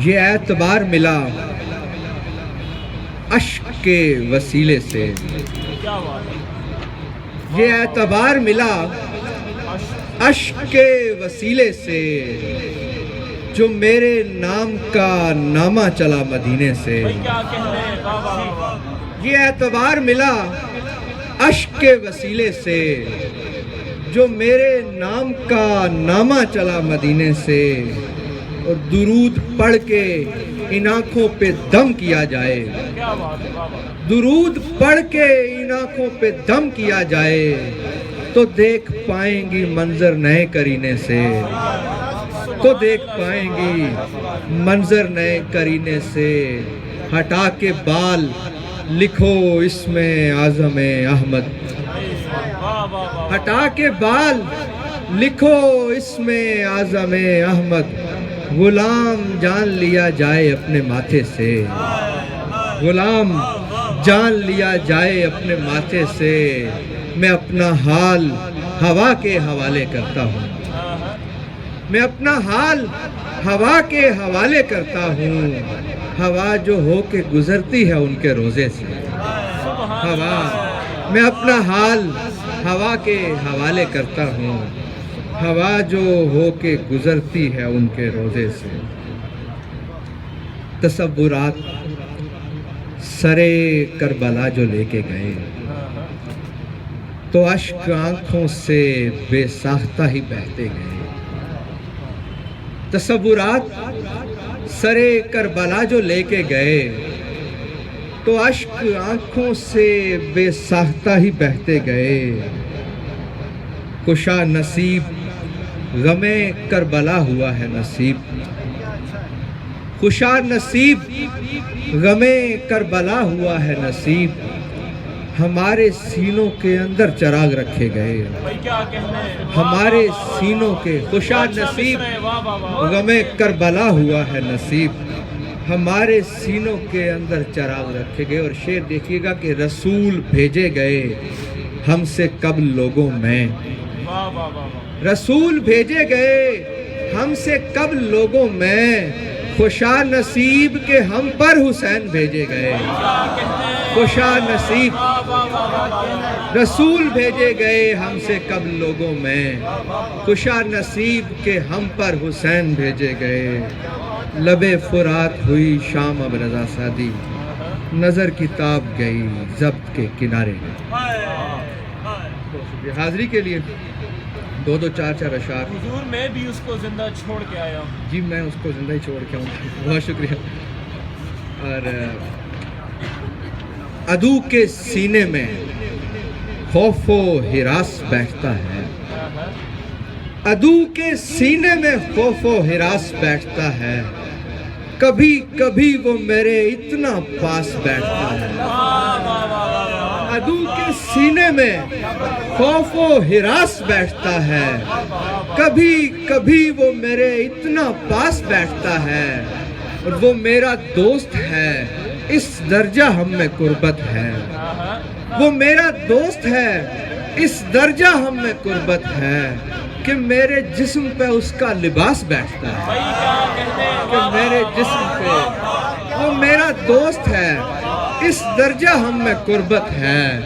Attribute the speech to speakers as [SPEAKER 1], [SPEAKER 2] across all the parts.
[SPEAKER 1] یہ اعتبار ملا اشک کے وسیلے سے، یہ اعتبار ملا اشک کے وسیلے سے، جو میرے نام کا نامہ چلا مدینے سے۔ یہ اعتبار ملا اشک کے وسیلے سے، جو میرے نام کا نامہ چلا مدینے سے۔ اور درود پڑھ کے ان آنکھوں پہ دم کیا جائے، درود پڑھ کے ان آنکھوں پہ دم کیا جائے، تو دیکھ پائیں گی منظر نئے کرینے سے، تو دیکھ پائیں گی منظر نئے کرینے سے۔ ہٹا کے بال لکھو اسم اعظم احمد، ہٹا کے بال لکھو اسم اعظم احمد۔ غلام جان لیا جائے اپنے ماتھے سے، غلام جان لیا جائے اپنے ماتھے سے۔ میں اپنا حال ہوا کے حوالے کرتا ہوں، میں اپنا حال ہوا کے حوالے کرتا ہوں۔ ہوا جو ہو کے گزرتی ہے ان کے روزے سے، ہوا، میں اپنا حال ہوا کے حوالے کرتا ہوں۔ ہوا جو ہو کے گزرتی ہے ان کے روزے سے۔ تصورات سرے کربلا جو لے کے گئے، تو اشک آنکھوں سے بے ساختہ ہی بہتے گئے۔ تصورات سرے کربلا جو لے کے گئے، تو اشک آنکھوں سے بے ساختہ ہی بہتے گئے۔ کشا نصیب غم کربلا ہوا ہے نصیب، خوشا نصیب غم کربلا ہوا ہے نصیب۔ ہمارے سینوں کے اندر چراغ رکھے گئے، ہمارے سینوں کے، خوشا نصیب غم کربلا ہوا ہے نصیب، ہمارے سینوں کے اندر چراغ رکھے گئے۔ اور شعر دیکھیے گا کہ رسول بھیجے گئے ہم سے قبل لوگوں میں، رسول بھیجے گئے ہم سے قبل لوگوں میں۔ خوشا نصیب کے ہم پر حسین بھیجے گئے، خوشا نصیب رسول بھیجے گئے ہم سے قبل لوگوں میں، خوشا نصیب کے ہم پر حسین بھیجے گئے۔ لبے فرات ہوئی شام اب رضا سادی، نظر کتاب گئی ضبط کے کنارے گئی۔ حاضری کے لیے دو دو چار چار اشعار۔
[SPEAKER 2] حضور میں بھی اس کو زندہ چھوڑ کے آیا ہوں۔
[SPEAKER 1] جی میں اس کو زندہ ہی چھوڑ کے آؤں، بہت شکریہ۔ اور عدو کے سینے میں خوف و ہراس بیٹھتا ہے، عدو کے سینے میں خوف و ہراس بیٹھتا ہے، کبھی کبھی وہ میرے اتنا پاس بیٹھتا ہے۔ عدو کے سینے میں خوف و ہراس بیٹھتا ہے، کبھی کبھی وہ میرے اتنا پاس بیٹھتا ہے۔ اور وہ میرا دوست ہے، اس درجہ ہم میں قربت ہے، وہ میرا دوست ہے، اس درجہ ہم میں قربت ہے، کہ میرے جسم پہ اس کا لباس بیٹھتا ہے، کہ میرے جسم پہ وہ میرا دوست ہے، اس درجہ ہم میں قربت ہے،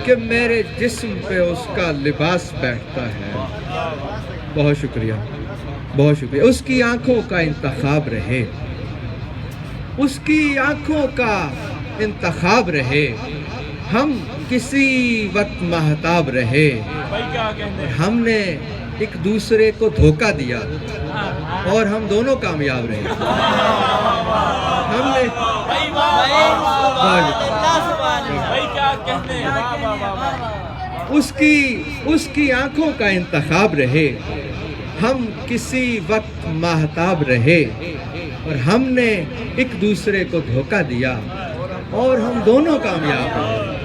[SPEAKER 1] کہ میرے جسم پہ اس کا لباس بیٹھتا ہے۔ بہت شکریہ، بہت شکریہ۔ اس کی آنکھوں کا انتخاب رہے، اس کی آنکھوں کا انتخاب رہے، ہم کسی وقت مہتاب رہے، ہم نے ایک دوسرے کو دھوکہ دیا اور ہم دونوں کامیاب رہے۔ ہم نے اس کی آنکھوں کا انتخاب رہے، ہم کسی وقت مہتاب رہے، اور ہم نے ایک دوسرے کو دھوکہ دیا اور ہم دونوں کامیاب رہے۔